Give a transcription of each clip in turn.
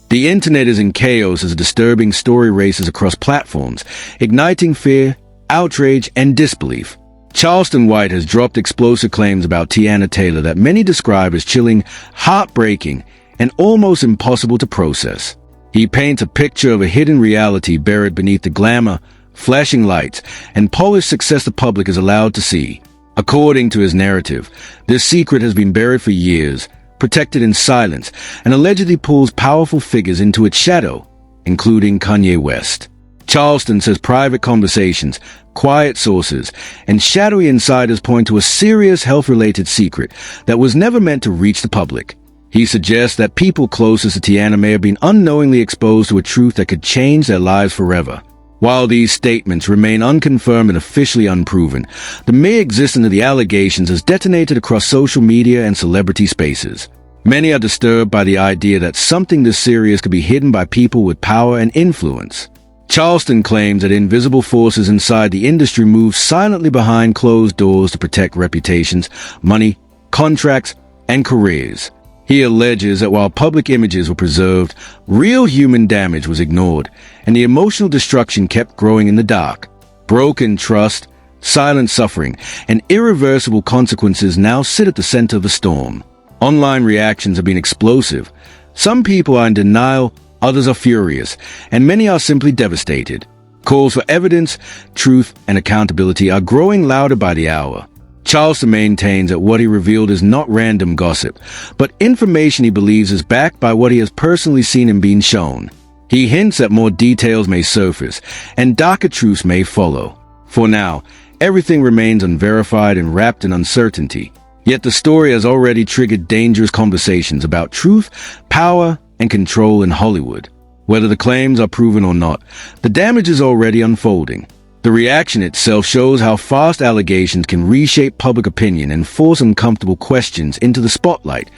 The internet is in chaos as a disturbing story races across platforms, igniting fear, outrage, and disbelief. Charleston White has dropped explosive claims about Teyana Taylor that many describe as chilling, heartbreaking, and almost impossible to process. He paints a picture of a hidden reality buried beneath the glamour, flashing lights, and polished success the public is allowed to see. According to his narrative, this secret has been buried for years, protected in silence, and allegedly pulls powerful figures into its shadow, including Kanye West. Charleston says private conversations, quiet sources, and shadowy insiders point to a serious health-related secret that was never meant to reach the public. He suggests that people closest to Teyana may have been unknowingly exposed to a truth that could change their lives forever. While these statements remain unconfirmed and officially unproven, the mere existence of the allegations has detonated across social media and celebrity spaces. Many are disturbed by the idea that something this serious could be hidden by people with power and influence. Charleston claims that invisible forces inside the industry move silently behind closed doors to protect reputations, money, contracts, and careers. He alleges that while public images were preserved, real human damage was ignored, and the emotional destruction kept growing in the dark. Broken trust, silent suffering, and irreversible consequences now sit at the center of the storm. Online reactions have been explosive. Some people are in denial, others are furious, and many are simply devastated. Calls for evidence, truth, and accountability are growing louder by the hour. Charleston maintains that what he revealed is not random gossip, but information he believes is backed by what he has personally seen and been shown. He hints that more details may surface, and darker truths may follow. For now, everything remains unverified and wrapped in uncertainty. Yet the story has already triggered dangerous conversations about truth, power, and control in Hollywood. Whether the claims are proven or not, the damage is already unfolding. The reaction itself shows how fast allegations can reshape public opinion and force uncomfortable questions into the spotlight.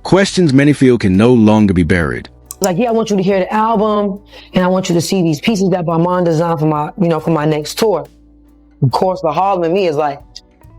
Questions many feel can no longer be buried. Like, yeah, I want you to hear the album, and I want you to see these pieces that Barmon designed for my next tour. Of course, the Harlem in me is like,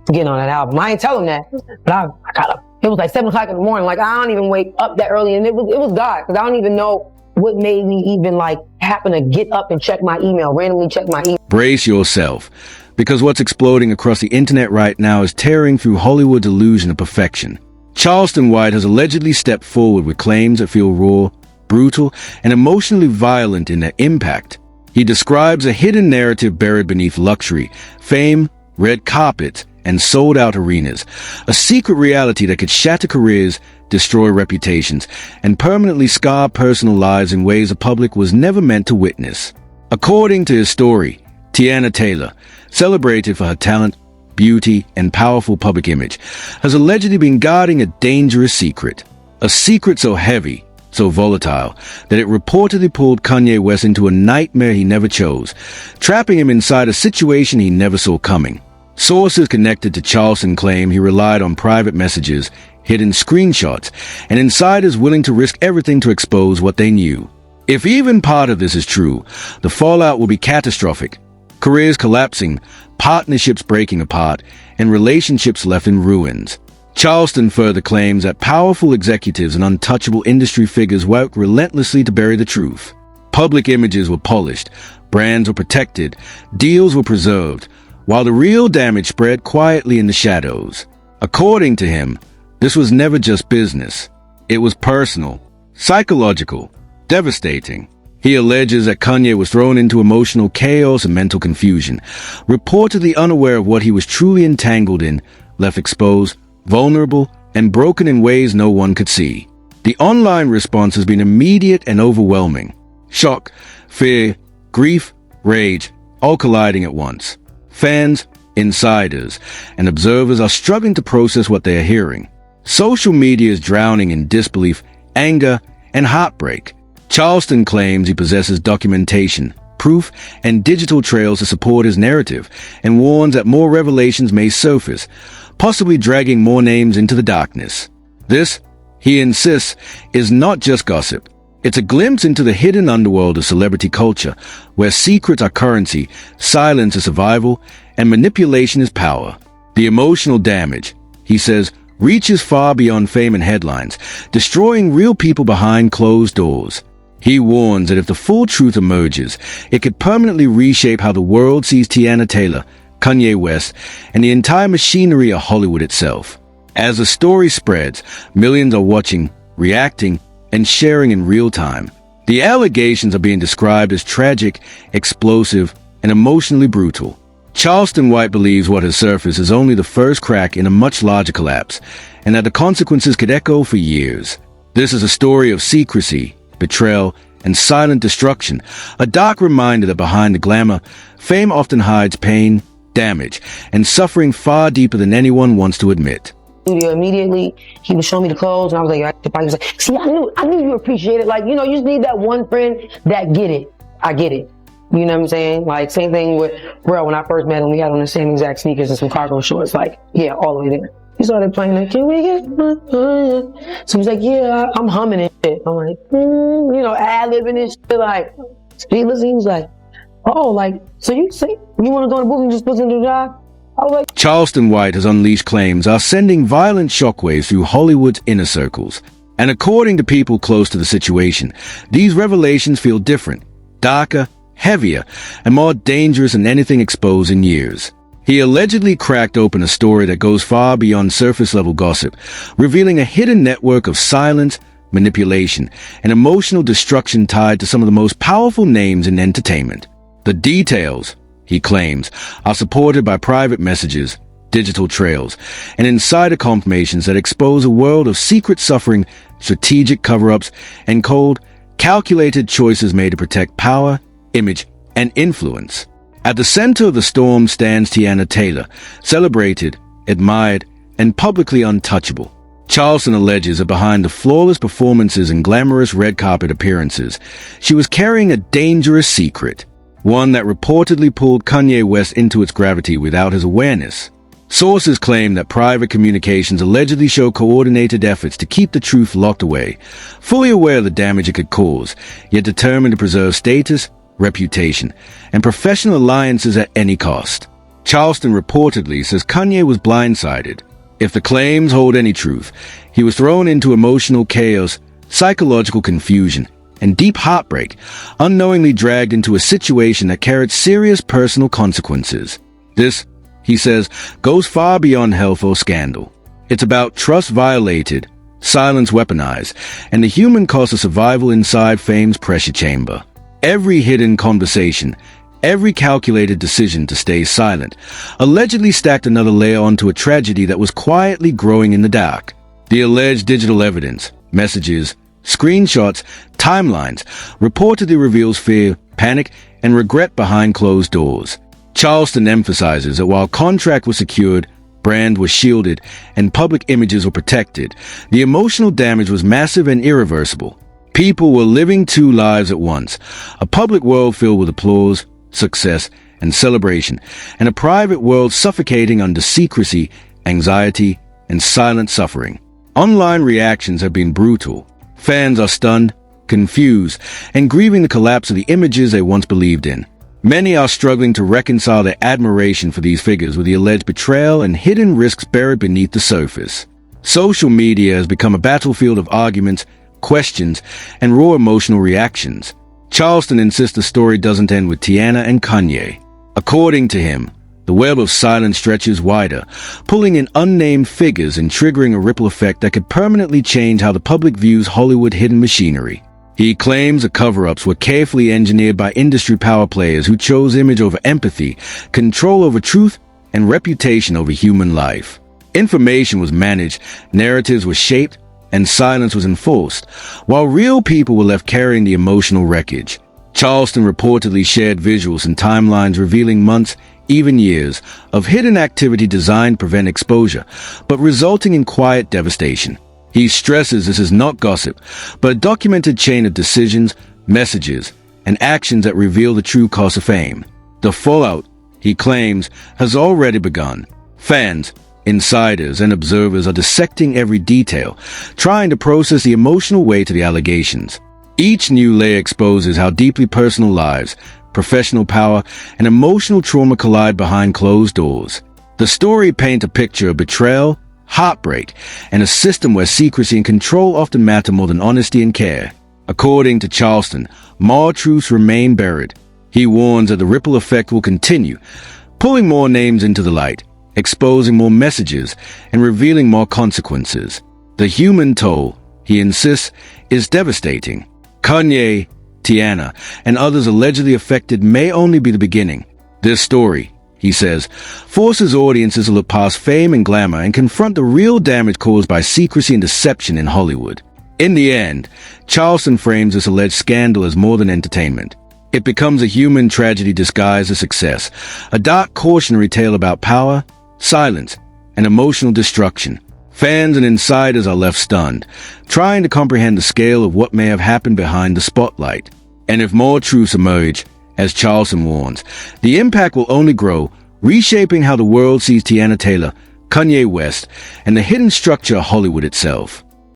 getting on that album. I ain't tell him that, but I got up. It was like 7 o'clock in the morning. Like, I don't even wake up that early, and it was God, because I don't even know what made me even happen to get up and check my email, randomly check my email. Brace yourself, because what's exploding across the internet right now is tearing through Hollywood's illusion of perfection. Charleston White has allegedly stepped forward with claims that feel raw, brutal, and emotionally violent in their impact. He describes a hidden narrative buried beneath luxury, fame, red carpets, and sold-out arenas, a secret reality that could shatter careers, destroy reputations, and permanently scar personal lives in ways the public was never meant to witness. According to his story, Teyana Taylor, celebrated for her talent, beauty, and powerful public image, has allegedly been guarding a dangerous secret. A secret so heavy, so volatile, that it reportedly pulled Kanye West into a nightmare he never chose, trapping him inside a situation he never saw coming. Sources connected to Charleston claim he relied on private messages, hidden screenshots, and insiders willing to risk everything to expose what they knew. If even part of this is true, the fallout will be catastrophic. Careers collapsing, partnerships breaking apart, and relationships left in ruins. Charleston further claims that powerful executives and untouchable industry figures worked relentlessly to bury the truth. Public images were polished, brands were protected, deals were preserved, while the real damage spread quietly in the shadows. According to him, this was never just business. It was personal, psychological, devastating. He alleges that Kanye was thrown into emotional chaos and mental confusion, reportedly unaware of what he was truly entangled in, left exposed, vulnerable, and broken in ways no one could see. The online response has been immediate and overwhelming. Shock, fear, grief, rage, all colliding at once. Fans, insiders, and observers are struggling to process what they are hearing. Social media is drowning in disbelief, anger, and heartbreak. Charleston claims he possesses documentation, proof, and digital trails to support his narrative, and warns that more revelations may surface, possibly dragging more names into the darkness. This, he insists, is not just gossip. It's a glimpse into the hidden underworld of celebrity culture, where secrets are currency, silence is survival, and manipulation is power. The emotional damage, he says, reaches far beyond fame and headlines, destroying real people behind closed doors. He warns that if the full truth emerges, it could permanently reshape how the world sees Teyana Taylor, Kanye West, and the entire machinery of Hollywood itself. As the story spreads, millions are watching, reacting, and sharing in real time. The allegations are being described as tragic, explosive, and emotionally brutal. Charleston White believes what has surfaced is only the first crack in a much larger collapse, and that the consequences could echo for years. This is a story of secrecy, betrayal, and silent destruction, a dark reminder that behind the glamour, fame often hides pain, damage, and suffering far deeper than anyone wants to admit. Immediately, he was showing me the clothes, and I was like, he was like, see, I knew you appreciate it. Like, you know, you just need that one friend that get it. I get it. You know what I'm saying? Like, same thing with bro. When I first met him, we had on the same exact sneakers and some cargo shorts. Like, yeah, all the way there. He started playing that, can we get, so he's like, yeah, I'm humming and shit. I'm like, you know, ad-libbing and shit. Like, he was like, oh, like, so you say, you want to go to the booth and just listen to the job? I was like, Charleston White has unleashed claims are sending violent shockwaves through Hollywood's inner circles. And according to people close to the situation, these revelations feel different, darker, heavier, and more dangerous than anything exposed in years. He allegedly cracked open a story that goes far beyond surface-level gossip, revealing a hidden network of silence, manipulation, and emotional destruction tied to some of the most powerful names in entertainment. The details, he claims, are supported by private messages, digital trails, and insider confirmations that expose a world of secret suffering, strategic cover-ups, and cold, calculated choices made to protect power, image, and influence. At the center of the storm stands Teyana Taylor, celebrated, admired, and publicly untouchable. Charleston alleges that behind the flawless performances and glamorous red carpet appearances, she was carrying a dangerous secret, one that reportedly pulled Kanye West into its gravity without his awareness. Sources claim that private communications allegedly show coordinated efforts to keep the truth locked away, fully aware of the damage it could cause, yet determined to preserve status, reputation, and professional alliances at any cost. Charleston reportedly says Kanye was blindsided. If the claims hold any truth, he was thrown into emotional chaos, psychological confusion, and deep heartbreak, unknowingly dragged into a situation that carried serious personal consequences. This, he says, goes far beyond health or scandal. It's about trust violated, silence weaponized, and the human cost of survival inside fame's pressure chamber. Every hidden conversation, every calculated decision to stay silent, allegedly stacked another layer onto a tragedy that was quietly growing in the dark. The alleged digital evidence, messages, screenshots, timelines, reportedly reveals fear, panic, and regret behind closed doors. Charleston emphasizes that while contract was secured, brand was shielded, and public images were protected, the emotional damage was massive and irreversible. People were living two lives at once, a public world filled with applause, success, and celebration, and a private world suffocating under secrecy, anxiety, and silent suffering. Online reactions have been brutal. Fans are stunned, confused, and grieving the collapse of the images they once believed in. Many are struggling to reconcile their admiration for these figures with the alleged betrayal and hidden risks buried beneath the surface. Social media has become a battlefield of arguments, questions, and raw emotional reactions. Charleston insists the story doesn't end with Teyana and Kanye. According to him, the web of silence stretches wider, pulling in unnamed figures and triggering a ripple effect that could permanently change how the public views Hollywood hidden machinery. He claims the cover-ups were carefully engineered by industry power players who chose image over empathy, control over truth, and reputation over human life. Information was managed, narratives were shaped, and silence was enforced, while real people were left carrying the emotional wreckage. Charleston reportedly shared visuals and timelines revealing months, even years, of hidden activity designed to prevent exposure, but resulting in quiet devastation. He stresses this is not gossip, but a documented chain of decisions, messages, and actions that reveal the true cost of fame. The fallout, he claims, has already begun. Fans, insiders, and observers are dissecting every detail, trying to process the emotional weight of the allegations. Each new layer exposes how deeply personal lives, professional power, and emotional trauma collide behind closed doors. The story paints a picture of betrayal, heartbreak, and a system where secrecy and control often matter more than honesty and care. According to Charleston, more truths remain buried. He warns that the ripple effect will continue, pulling more names into the light, exposing more messages, and revealing more consequences. The human toll, he insists, is devastating. Kanye, Teyana, and others allegedly affected may only be the beginning. This story, he says, forces audiences to look past fame and glamour and confront the real damage caused by secrecy and deception in Hollywood. In the end, Charleston frames this alleged scandal as more than entertainment. It becomes a human tragedy disguised as success, a dark cautionary tale about power, silence, and emotional destruction. Fans and insiders are left stunned, trying to comprehend the scale of what may have happened behind the spotlight. And if more truths emerge, as Charleston warns, the impact will only grow, reshaping how the world sees Teyana Taylor, Kanye West, and the hidden structure of Hollywood itself.